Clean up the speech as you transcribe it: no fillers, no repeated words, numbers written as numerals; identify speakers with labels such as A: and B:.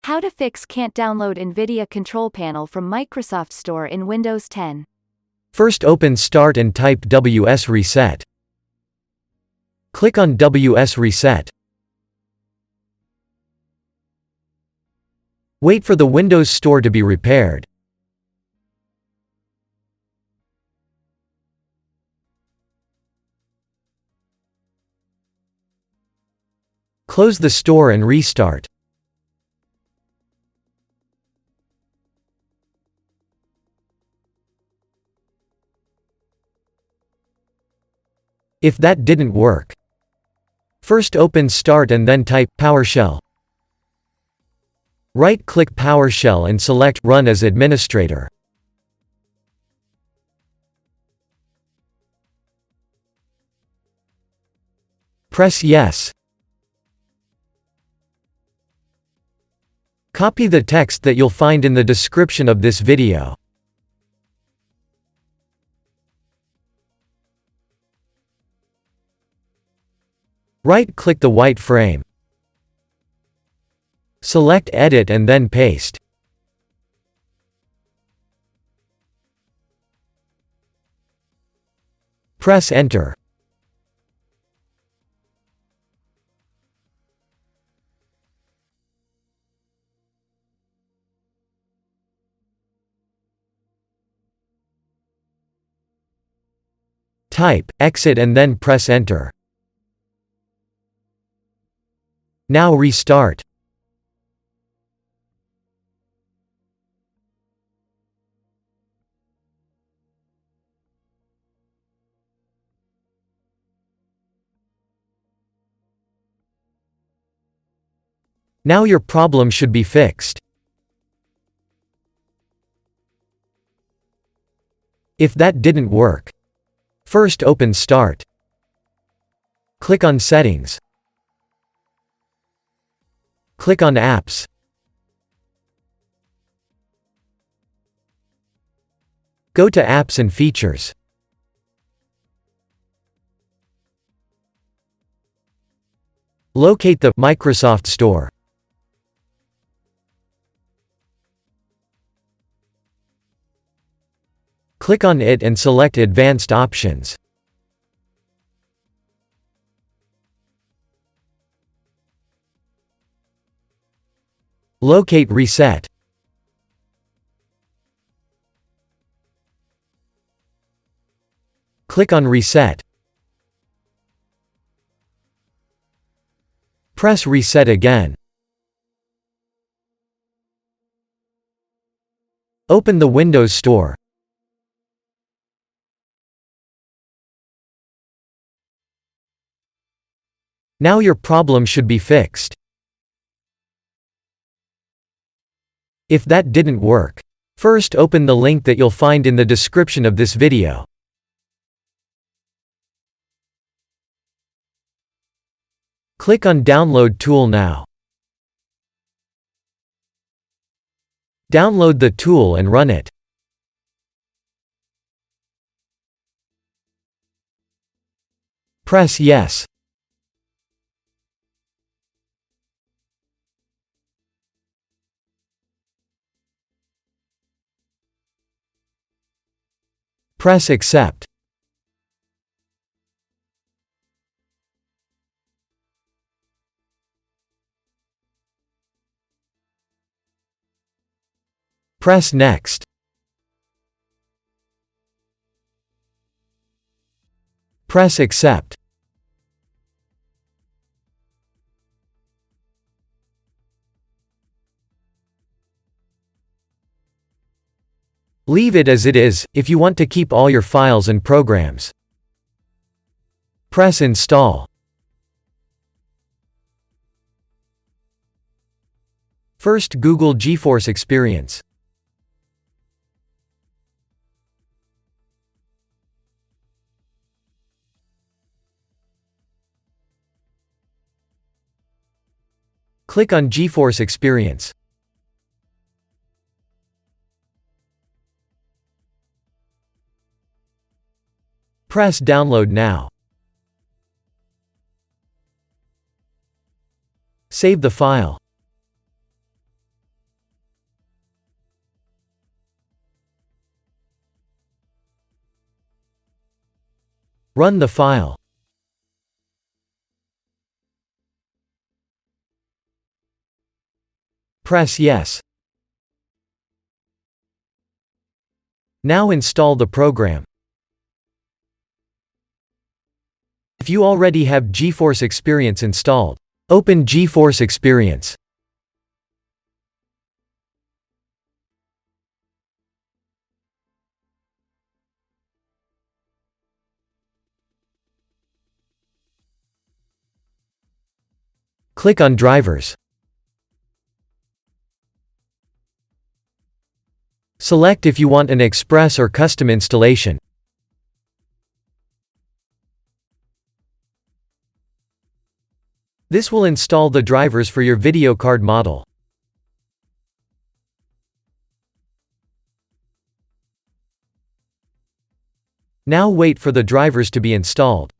A: How to fix can't download Nvidia control panel from Microsoft Store in Windows 10.
B: First open Start and type WS Reset. Click on WS Reset. Wait for the Windows Store to be repaired. Close the store and restart. If that didn't work, first open Start and then type PowerShell. Right-click PowerShell and select Run as Administrator. Press Yes. Copy the text that you'll find in the description of this video. Right-click the white frame. Select Edit and then Paste. Press Enter. Type Exit and then press Enter. Now restart. Now your problem should be fixed. If that didn't work, first open Start. Click on Settings. Click on Apps. Go to Apps and Features. Locate the Microsoft Store. Click on it and select Advanced Options. Locate Reset. Click on Reset. Press Reset again. Open the Windows Store. Now your problem should be fixed. If that didn't work, first open the link that you'll find in the description of this video. Click on Download Tool now. Download the tool and run it. Press Yes. Press Accept. Press Next. Press Accept. Leave it as it is, if you want to keep all your files and programs. Press Install. First Google GeForce Experience. Click on GeForce Experience. Press Download now. Save the file. Run the file. Press Yes. Now install the program. If you already have GeForce Experience installed, open GeForce Experience. Click on Drivers. Select if you want an express or custom installation. This will install the drivers for your video card model. Now wait for the drivers to be installed.